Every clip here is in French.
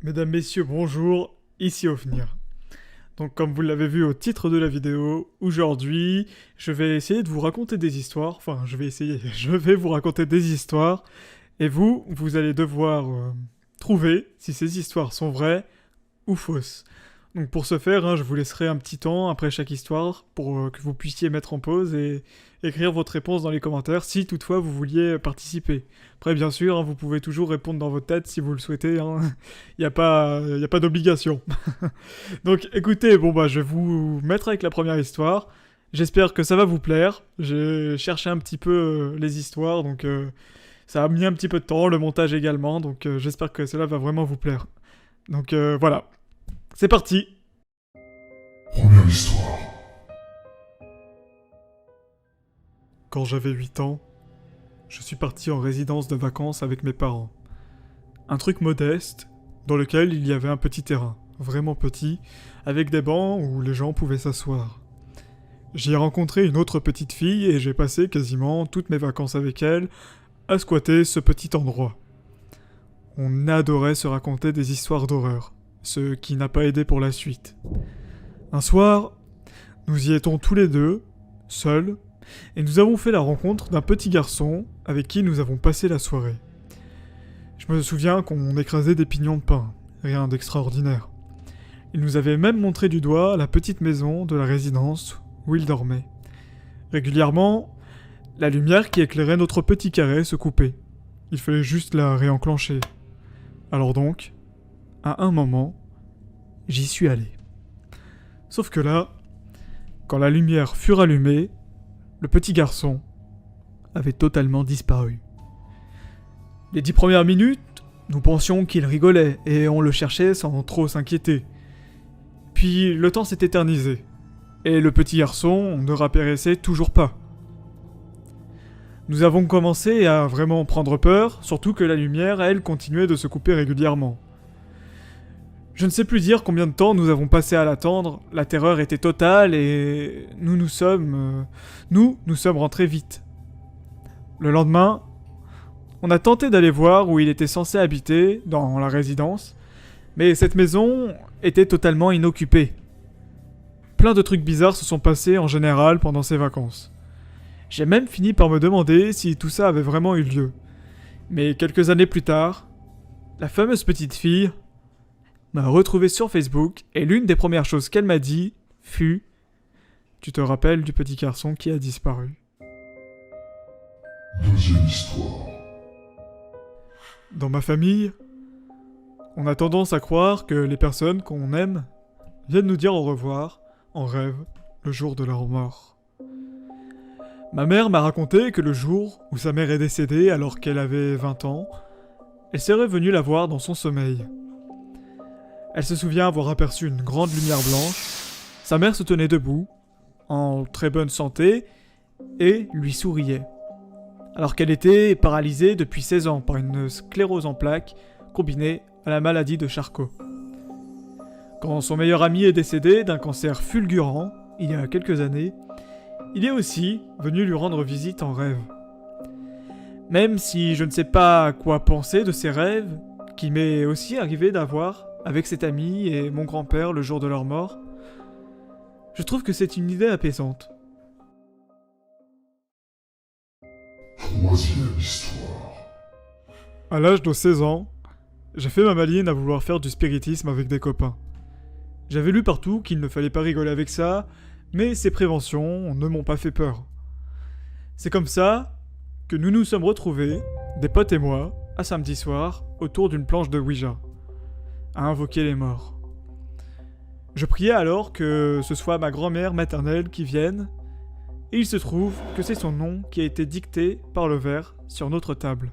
Mesdames, Messieurs, bonjour, ici Ofnir. Donc comme vous l'avez vu au titre de la vidéo, aujourd'hui, je vais essayer de vous raconter des histoires. Enfin, je vais vous raconter des histoires. Et vous allez devoir trouver si ces histoires sont vraies ou fausses. Donc pour ce faire, je vous laisserai un petit temps après chaque histoire pour que vous puissiez mettre en pause et écrire votre réponse dans les commentaires si toutefois vous vouliez participer. Après bien sûr, vous pouvez toujours répondre dans votre tête si vous le souhaitez, il n'y a pas d'obligation. Donc écoutez, je vais vous mettre avec la première histoire. J'espère que ça va vous plaire. J'ai cherché un petit peu les histoires, donc ça a mis un petit peu de temps, le montage également, donc j'espère que cela va vraiment vous plaire. Donc voilà. C'est parti. Première histoire. Quand j'avais 8 ans, je suis parti en résidence de vacances avec mes parents. Un truc modeste, dans lequel il y avait un petit terrain, vraiment petit, avec des bancs où les gens pouvaient s'asseoir. J'y ai rencontré une autre petite fille et j'ai passé quasiment toutes mes vacances avec elle à squatter ce petit endroit. On adorait se raconter des histoires d'horreur, ce qui n'a pas aidé pour la suite. Un soir, nous y étions tous les deux, seuls, et nous avons fait la rencontre d'un petit garçon avec qui nous avons passé la soirée. Je me souviens qu'on écrasait des pignons de pain, rien d'extraordinaire. Il nous avait même montré du doigt la petite maison de la résidence où il dormait. Régulièrement, la lumière qui éclairait notre petit carré se coupait. Il fallait juste la réenclencher. Alors donc, à un moment, j'y suis allé. Sauf que là, quand la lumière fut rallumée, le petit garçon avait totalement disparu. Les 10 premières minutes, nous pensions qu'il rigolait et on le cherchait sans trop s'inquiéter. Puis le temps s'est éternisé et le petit garçon ne réapparaissait toujours pas. Nous avons commencé à vraiment prendre peur, surtout que la lumière, elle, continuait de se couper régulièrement. Je ne sais plus dire combien de temps nous avons passé à l'attendre, la terreur était totale et nous sommes rentrés vite. Le lendemain, on a tenté d'aller voir où il était censé habiter, dans la résidence, mais cette maison était totalement inoccupée. Plein de trucs bizarres se sont passés en général pendant ces vacances. J'ai même fini par me demander si tout ça avait vraiment eu lieu. Mais quelques années plus tard, la fameuse petite fille m'a retrouvé sur Facebook et l'une des premières choses qu'elle m'a dit fut « Tu te rappelles du petit garçon qui a disparu ?» Deuxième histoire. Dans ma famille, on a tendance à croire que les personnes qu'on aime viennent nous dire au revoir en rêve le jour de leur mort. Ma mère m'a raconté que le jour où sa mère est décédée alors qu'elle avait 20 ans, elle serait venue la voir dans son sommeil. Elle se souvient avoir aperçu une grande lumière blanche, sa mère se tenait debout, en très bonne santé, et lui souriait. Alors qu'elle était paralysée depuis 16 ans par une sclérose en plaques combinée à la maladie de Charcot. Quand son meilleur ami est décédé d'un cancer fulgurant, il y a quelques années, il est aussi venu lui rendre visite en rêve. Même si je ne sais pas quoi penser de ces rêves, qu'il m'est aussi arrivé d'avoir avec cet ami et mon grand-père le jour de leur mort, je trouve que c'est une idée apaisante. Troisième histoire. À l'âge de 16 ans, j'ai fait ma maline à vouloir faire du spiritisme avec des copains. J'avais lu partout qu'il ne fallait pas rigoler avec ça, mais ces préventions ne m'ont pas fait peur. C'est comme ça que nous nous sommes retrouvés, des potes et moi, un samedi soir, autour d'une planche de Ouija, à invoquer les morts. Je priais alors que ce soit ma grand-mère maternelle qui vienne, et il se trouve que c'est son nom qui a été dicté par le verre sur notre table.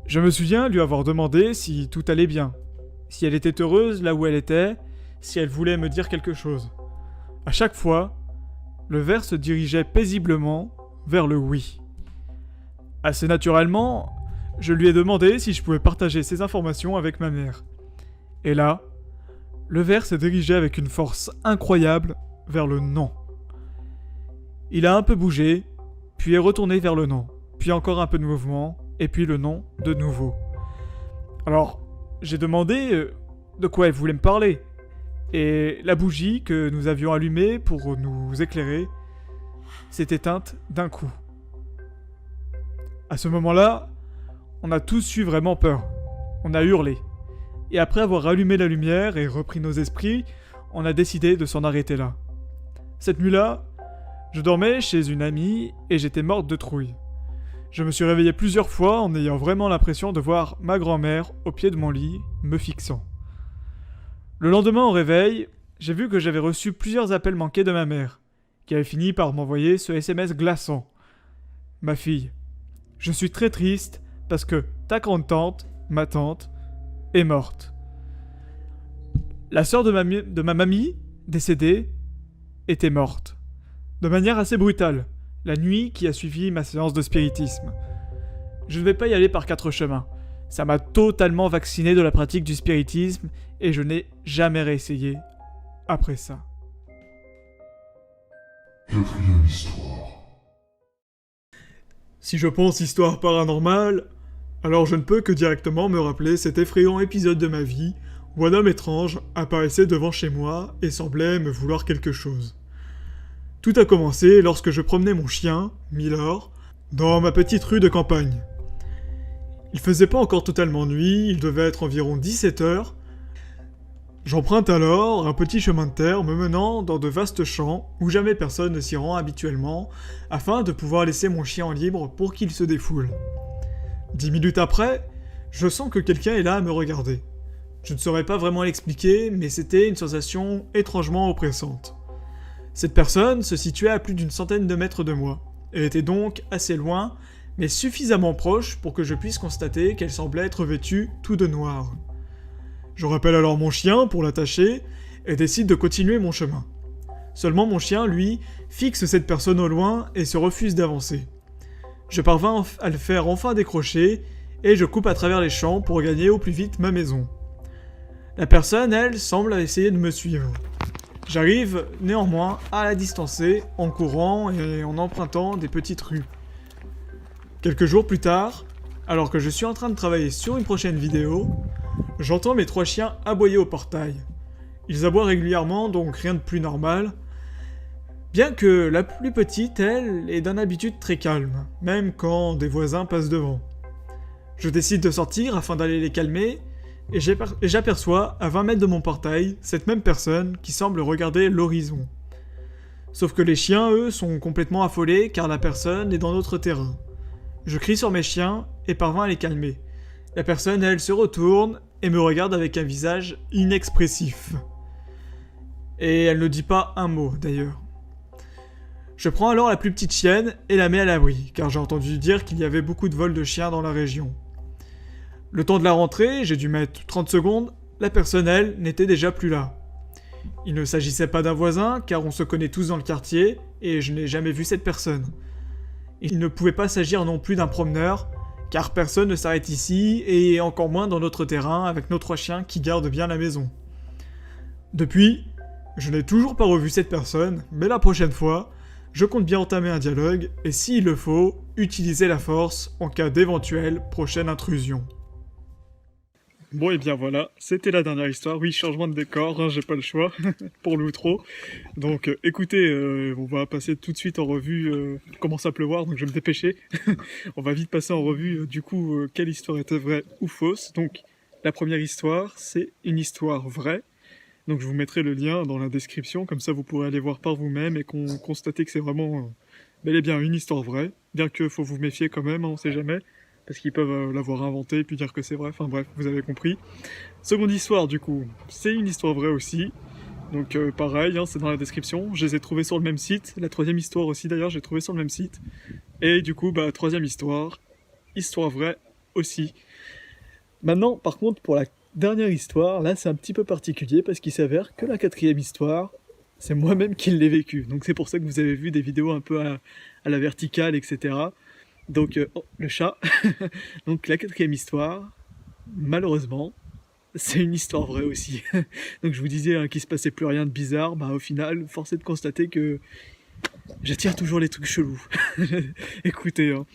Je me souviens lui avoir demandé si tout allait bien, si elle était heureuse là où elle était, si elle voulait me dire quelque chose. À chaque fois, le verre se dirigeait paisiblement vers le oui. Assez naturellement, je lui ai demandé si je pouvais partager ces informations avec ma mère. Et là, le verre s'est dirigé avec une force incroyable vers le non. Il a un peu bougé, puis est retourné vers le non, puis encore un peu de mouvement, et puis le non de nouveau. Alors, j'ai demandé de quoi elle voulait me parler. Et la bougie que nous avions allumée pour nous éclairer s'est éteinte d'un coup. À ce moment-là, on a tous eu vraiment peur. On a hurlé. Et après avoir allumé la lumière et repris nos esprits, on a décidé de s'en arrêter là. Cette nuit-là, je dormais chez une amie et j'étais morte de trouille. Je me suis réveillé plusieurs fois en ayant vraiment l'impression de voir ma grand-mère au pied de mon lit, me fixant. Le lendemain au réveil, j'ai vu que j'avais reçu plusieurs appels manqués de ma mère, qui avait fini par m'envoyer ce SMS glaçant. Ma fille, je suis très triste parce que ta grande-tante, ma tante, est morte. La sœur de ma mamie, décédée, était morte. De manière assez brutale, la nuit qui a suivi ma séance de spiritisme. Je ne vais pas y aller par 4 chemins. Ça m'a totalement vacciné de la pratique du spiritisme et je n'ai jamais réessayé après ça. Quatrième histoire. Si je pense histoire paranormale, alors je ne peux que directement me rappeler cet effrayant épisode de ma vie où un homme étrange apparaissait devant chez moi et semblait me vouloir quelque chose. Tout a commencé lorsque je promenais mon chien, Milor, dans ma petite rue de campagne. Il faisait pas encore totalement nuit, il devait être environ 17 heures. J'emprunte alors un petit chemin de terre me menant dans de vastes champs où jamais personne ne s'y rend habituellement, afin de pouvoir laisser mon chien en libre pour qu'il se défoule. 10 minutes après, je sens que quelqu'un est là à me regarder. Je ne saurais pas vraiment l'expliquer, mais c'était une sensation étrangement oppressante. Cette personne se situait à plus d'une centaine de mètres de moi. Elle était donc assez loin, mais suffisamment proche pour que je puisse constater qu'elle semblait être vêtue tout de noir. Je rappelle alors mon chien pour l'attacher et décide de continuer mon chemin. Seulement mon chien, lui, fixe cette personne au loin et se refuse d'avancer. Je parvins à le faire enfin décrocher et je coupe à travers les champs pour gagner au plus vite ma maison. La personne, elle, semble essayer de me suivre. J'arrive néanmoins à la distancer en courant et en empruntant des petites rues. Quelques jours plus tard, alors que je suis en train de travailler sur une prochaine vidéo, j'entends mes 3 chiens aboyer au portail. Ils aboient régulièrement, donc rien de plus normal. Bien que la plus petite, elle, est d'une habitude très calme, même quand des voisins passent devant. Je décide de sortir afin d'aller les calmer, et j'aperçois, à 20 mètres de mon portail, cette même personne qui semble regarder l'horizon. Sauf que les chiens, eux, sont complètement affolés car la personne est dans notre terrain. Je crie sur mes chiens et parvins à les calmer. La personne, elle, se retourne et me regarde avec un visage inexpressif. Et elle ne dit pas un mot, d'ailleurs. Je prends alors la plus petite chienne et la mets à l'abri, car j'ai entendu dire qu'il y avait beaucoup de vols de chiens dans la région. Le temps de la rentrée, j'ai dû mettre 30 secondes, la personne, elle, n'était déjà plus là. Il ne s'agissait pas d'un voisin, car on se connaît tous dans le quartier, et je n'ai jamais vu cette personne. Il ne pouvait pas s'agir non plus d'un promeneur, car personne ne s'arrête ici, et encore moins dans notre terrain, avec nos 3 chiens qui gardent bien la maison. Depuis, je n'ai toujours pas revu cette personne, mais la prochaine fois, je compte bien entamer un dialogue, et s'il le faut, utiliser la force en cas d'éventuelle prochaine intrusion. Bon et bien voilà, c'était la dernière histoire. Oui, changement de décor, hein, j'ai pas le choix pour l'outro. Donc écoutez, on va passer tout de suite en revue, il commence à pleuvoir donc je vais me dépêcher. On va vite passer en revue du coup quelle histoire était vraie ou fausse. Donc la première histoire, c'est une histoire vraie. Donc je vous mettrai le lien dans la description, comme ça vous pourrez aller voir par vous-même et constater que c'est vraiment bel et bien une histoire vraie. Bien que faut vous méfier quand même, hein, on sait jamais. Parce qu'ils peuvent l'avoir inventé et puis dire que c'est vrai, enfin bref, vous avez compris. Seconde histoire du coup, c'est une histoire vraie aussi, donc pareil, hein, c'est dans la description, je les ai trouvés sur le même site, la troisième histoire aussi d'ailleurs, j'ai trouvé sur le même site, et du coup, troisième histoire vraie aussi. Maintenant, par contre, pour la dernière histoire, là c'est un petit peu particulier, parce qu'il s'avère que la quatrième histoire, c'est moi-même qui l'ai vécue, donc c'est pour ça que vous avez vu des vidéos un peu à la verticale, etc., donc, le chat. Donc, la quatrième histoire, malheureusement, c'est une histoire vraie aussi. Donc, je vous disais qu'il se passait plus rien de bizarre. Au final, force est de constater que J'attire toujours les trucs chelous. Écoutez, hein.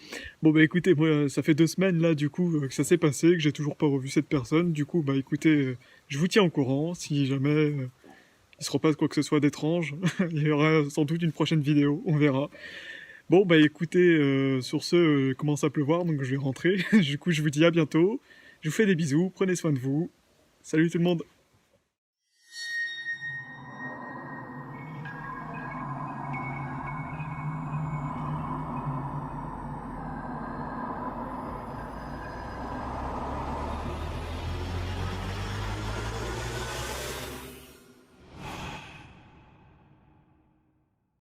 Bon bah écoutez, moi ça fait 2 semaines là du coup que ça s'est passé, que j'ai toujours pas revu cette personne. Du coup bah écoutez, je vous tiens au courant si jamais il se repasse quoi que ce soit d'étrange. Il y aura sans doute une prochaine vidéo, on verra. Bon bah écoutez, sur ce, il commence à pleuvoir donc je vais rentrer. Du coup je vous dis à bientôt. Je vous fais des bisous, prenez soin de vous. Salut tout le monde.